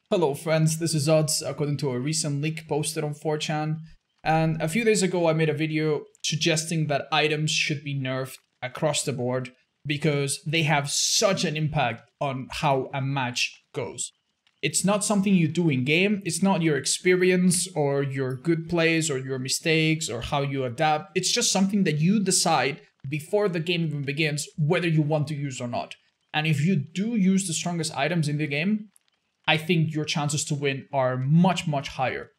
Hello friends, this is Odds according to a recent leak posted on 4chan. And a few days ago I made a video suggesting that items should be nerfed across the board because they have such an impact on how a match goes. It's not something you do in game, it's not your experience or your good plays or your mistakes or how you adapt. It's just something that you decide before the game even begins whether you want to use or not. And if you do use the strongest items in the game, I think your chances to win are much higher.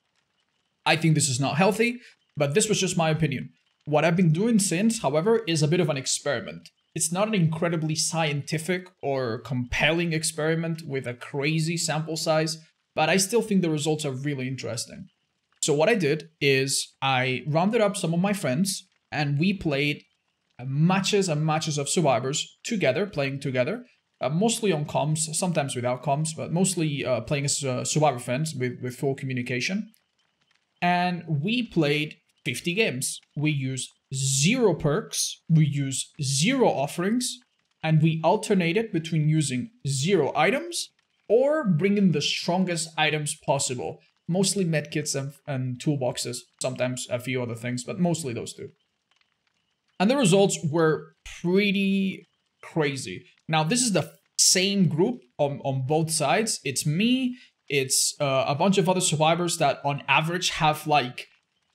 I think this is not healthy, but this was just my opinion. What I've been doing since, however, is a bit of an experiment. It's not an incredibly scientific or compelling experiment with a crazy sample size, but I still think the results are really interesting. So what I did is I rounded up some of my friends and we played matches and matches of survivors together, playing together. Mostly on comms, sometimes without comms, but mostly playing as survivor friends with full communication. And we played 50 games. We used 0 perks, we used 0 offerings, and we alternated between using 0 items or bringing the strongest items possible. Mostly medkits and toolboxes, sometimes a few other things, but mostly those two. And the results were pretty crazy. Now, this is the same group on both sides. It's me, it's a bunch of other survivors that on average have like,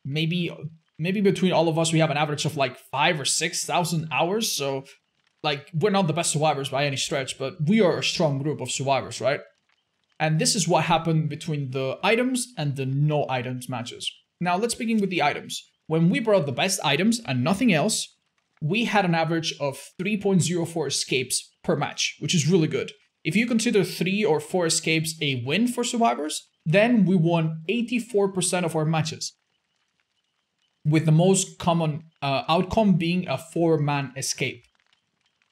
maybe between all of us, we have an average of like 5,000 or 6,000 hours. So like, we're not the best survivors by any stretch, but we are a strong group of survivors, right? And this is what happened between the items and the no items matches. Now, let's begin with the items. When we brought the best items and nothing else, we had an average of 3.04 escapes per match, which is really good. If you consider 3 or 4 escapes a win for survivors, then we won 84% of our matches, with the most common outcome being a 4-man escape.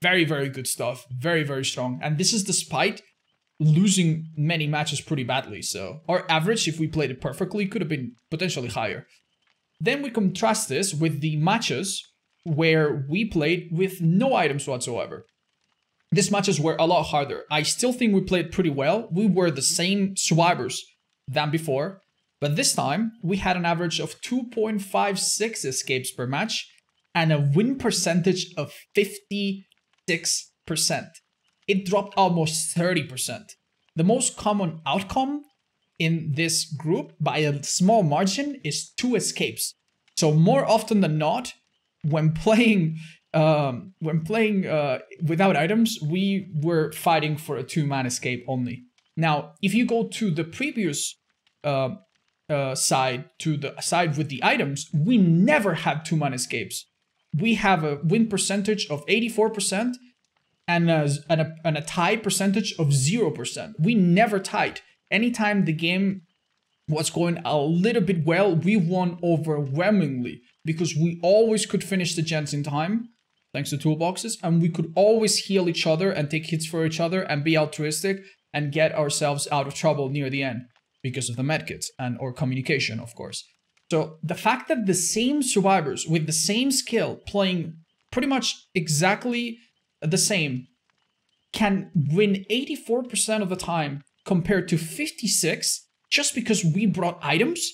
Very good stuff. Very strong. And this is despite losing many matches pretty badly. So our average, if we played it perfectly, could have been potentially higher. Then we contrast this with the matches where we played with no items whatsoever. These matches were a lot harder. I still think we played pretty well. We were the same survivors than before, but this time we had an average of 2.56 escapes per match and a win percentage of 56%. It dropped almost 30%. The most common outcome in this group by a small margin is 2 escapes. So more often than not, when playing without items, we were fighting for a 2-man escape only. Now, if you go to the previous side, to the side with the items, we never had 2-man escapes. We have a win percentage of 84% and a tie percentage of 0%. We never tied. Anytime the game was going a little bit well, we won overwhelmingly, because we always could finish the gens in time, thanks to toolboxes, and we could always heal each other and take hits for each other and be altruistic and get ourselves out of trouble near the end because of the medkits and or communication, of course. So the fact that the same survivors with the same skill playing pretty much exactly the same can win 84% of the time compared to 56 just because we brought items,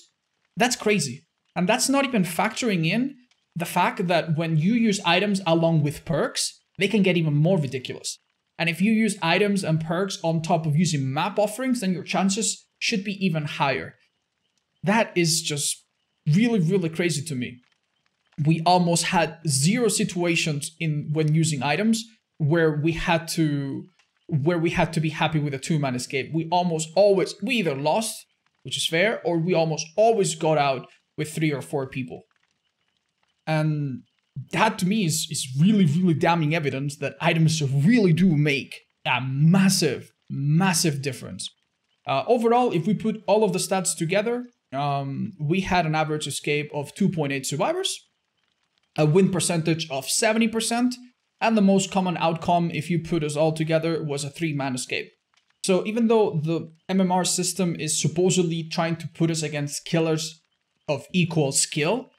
that's crazy. And that's not even factoring in the fact that when you use items along with perks, they can get even more ridiculous. And if you use items and perks on top of using map offerings, then your chances should be even higher. That is just really crazy to me. We almost had 0 situations when using items where we had to be happy with a 2-man escape. We either lost, which is fair, or we almost always got out with 3 or 4 people. And that to me is really damning evidence that items really do make a massive difference. Overall, if we put all of the stats together, we had an average escape of 2.8 survivors, a win percentage of 70%, and the most common outcome, if you put us all together, was a 3-man escape. So even though the MMR system is supposedly trying to put us against killers of equal skill,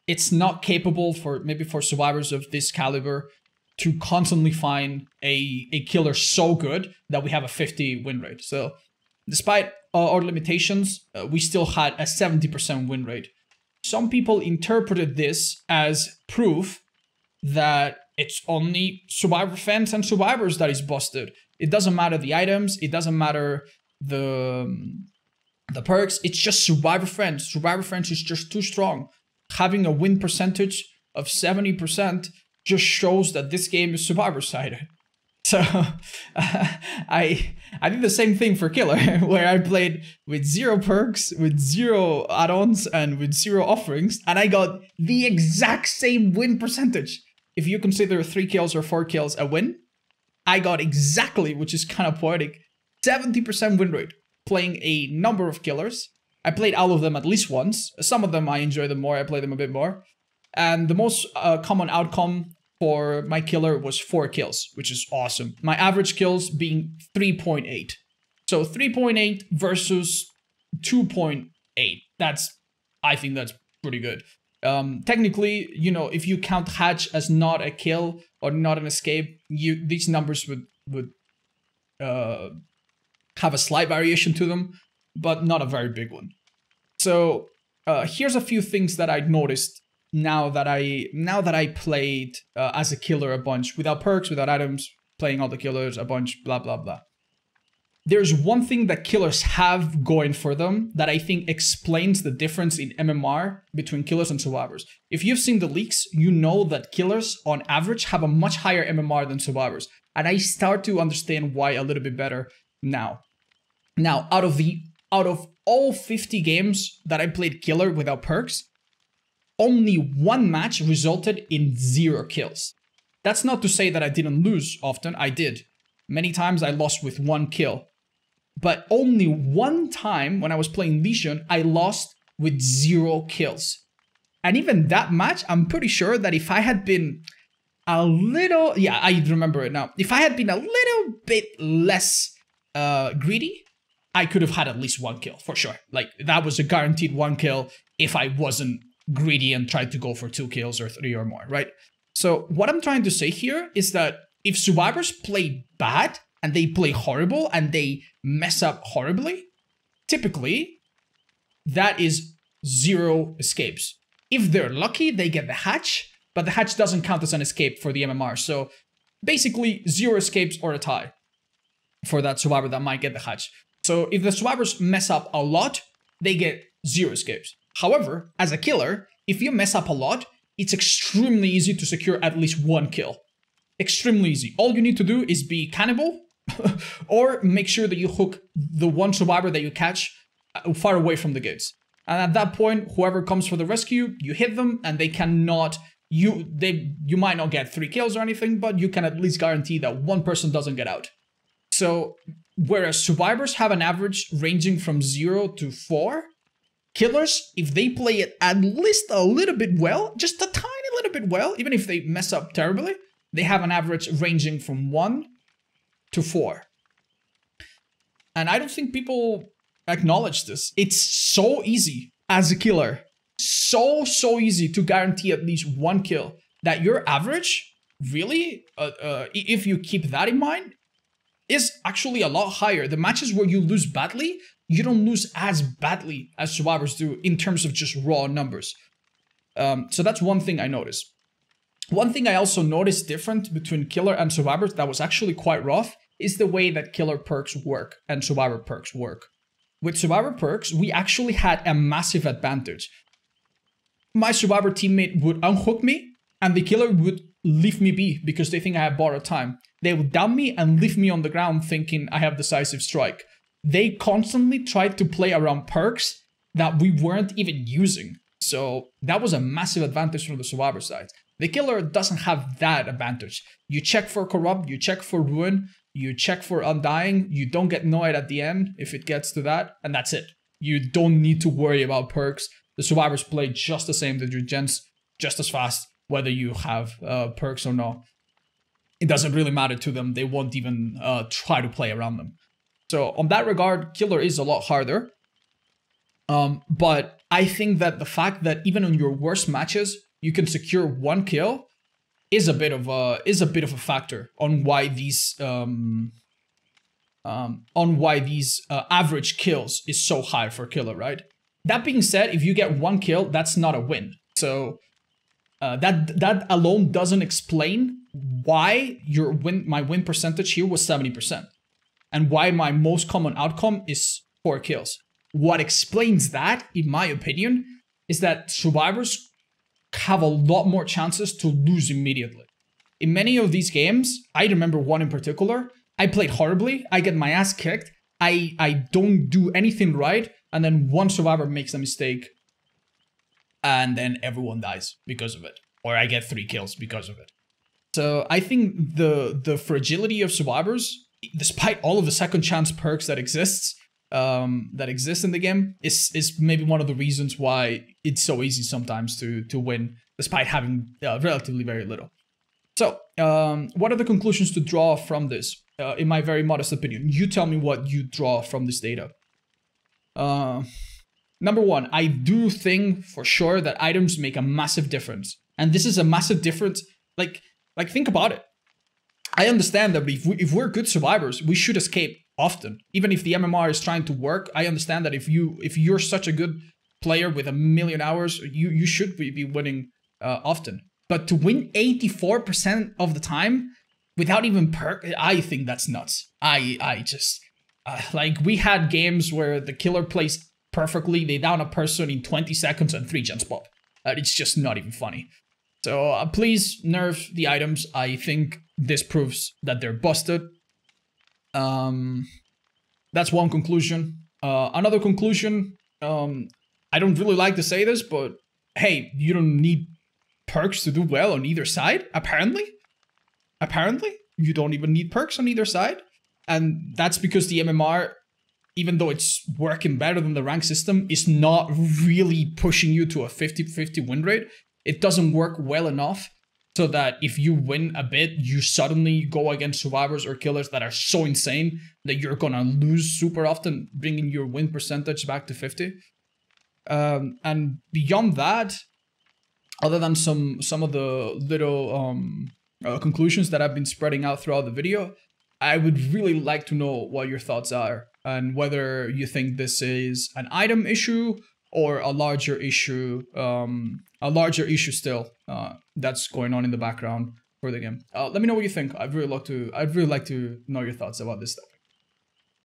it's not capable for survivors of this caliber to constantly find a killer so good that we have a 50 win rate. So despite our limitations, we still had a 70% win rate. Some people interpreted this as proof that it's only Survivor fans and survivors that is busted. It doesn't matter the items, it doesn't matter the perks, it's just Survivor Friends. Survivor Friends is just too strong. Having a win percentage of 70% just shows that this game is Survivor sided. So I did the same thing for Killer, where I played with 0 perks, with 0 add-ons, and with 0 offerings, and I got the exact same win percentage. If you consider 3 kills or 4 kills a win, I got exactly, which is kind of poetic, 70% win rate, playing a number of killers. I played all of them at least once. Some of them I enjoy them more, I play them a bit more. And the most common outcome for my killer was 4 kills, which is awesome. My average kills being 3.8. So 3.8 versus 2.8. I think that's pretty good. Technically, you know, if you count hatch as not a kill or not an escape, these numbers would have a slight variation to them, but not a very big one. So here's a few things that I noticed now that I played as a killer a bunch, without perks, without items, playing all the killers a bunch, blah, blah, blah. There's one thing that killers have going for them that I think explains the difference in MMR between killers and survivors. If you've seen the leaks, you know that killers on average have a much higher MMR than survivors. And I start to understand why a little bit better now. Now, out of all 50 games that I played killer without perks, only 1 match resulted in 0 kills. That's not to say that I didn't lose often, I did. Many times I lost with 1 kill. But only 1 time when I was playing Legion, I lost with 0 kills. And even that match, I'm pretty sure that if I had been a little... Yeah, I remember it now. If I had been a little bit less greedy, I could have had at least 1 kill, for sure. Like, that was a guaranteed 1 kill if I wasn't greedy and tried to go for 2 kills or 3 or more, right? So what I'm trying to say here is that if survivors play bad and they play horrible and they mess up horribly, typically that is 0 escapes. If they're lucky, they get the hatch, but the hatch doesn't count as an escape for the MMR. So basically 0 escapes or a tie for that survivor that might get the hatch. So if the survivors mess up a lot, they get 0 escapes. However, as a killer, if you mess up a lot, it's extremely easy to secure at least 1 kill. Extremely easy. All you need to do is be cannibal or make sure that you hook the 1 survivor that you catch far away from the gates. And at that point, whoever comes for the rescue, you hit them and they cannot... You might not get 3 kills or anything, but you can at least guarantee that 1 person doesn't get out. So, whereas survivors have an average ranging from 0 to 4, killers, if they play it at least a little bit well, just a tiny little bit well, even if they mess up terribly, they have an average ranging from 1 to 4. And I don't think people acknowledge this. It's so easy as a killer, so easy to guarantee at least 1 kill, that your average, really, if you keep that in mind, is actually a lot higher. The matches where you lose badly, you don't lose as badly as survivors do in terms of just raw numbers. So that's one thing I noticed. One thing I also noticed different between killer and survivors that was actually quite rough is the way that killer perks work and survivor perks work. With survivor perks, we actually had a massive advantage. My survivor teammate would unhook me and the killer would leave me be because they think I have borrowed time. They would down me and leave me on the ground thinking I have decisive strike. They constantly tried to play around perks that we weren't even using. So that was a massive advantage from the survivor side. The killer doesn't have that advantage. You check for corrupt, you check for ruin, you check for undying, you don't get annoyed at the end if it gets to that, and that's it. You don't need to worry about perks. The survivors play just the same, the gens just as fast, whether you have perks or not. It doesn't really matter to them. They won't even try to play around them. So on that regard, killer is a lot harder. But I think that the fact that even on your worst matches, you can secure 1 kill is a bit of a factor on why these on why these average kills is so high for killer, right? That being said, if you get 1 kill, that's not a win. So that alone doesn't explain why my win percentage here was 70%, and why my most common outcome is 4 kills. What explains that, in my opinion, is that survivors have a lot more chances to lose immediately. In many of these games, I remember one in particular, I played horribly, I get my ass kicked, I don't do anything right, and then one survivor makes a mistake, and then everyone dies because of it. Or I get 3 kills because of it. So I think the fragility of survivors, despite all of the second chance perks that exist in the game, is maybe one of the reasons why it's so easy sometimes to win, despite having relatively very little. So, what are the conclusions to draw from this? In my very modest opinion, you tell me what you draw from this data. Number one, I do think for sure that items make a massive difference. And this is a massive difference. Like think about it. I understand that if we're good survivors, we should escape often. Even if the MMR is trying to work, I understand that if you're such a good player with 1 million hours, you should be winning often. But to win 84% of the time without even perk, I think that's nuts. I just like, we had games where the killer plays perfectly, they down a person in 20 seconds and 3 gens pop. It's just not even funny. So please nerf the items. I think this proves that they're busted. That's one conclusion. Another conclusion, I don't really like to say this, but hey, you don't need perks to do well on either side, apparently. Apparently, you don't even need perks on either side. And that's because the MMR, even though it's working better than the rank system, is not really pushing you to a 50-50 win rate. It doesn't work well enough so that if you win a bit, you suddenly go against survivors or killers that are so insane that you're gonna lose super often, bringing your win percentage back to 50. And beyond that, other than some of the little conclusions that I've been spreading out throughout the video, I would really like to know what your thoughts are and whether you think this is an item issue or a larger issue still that's going on in the background for the game. Let me know what you think. I'd really like to know your thoughts about this stuff.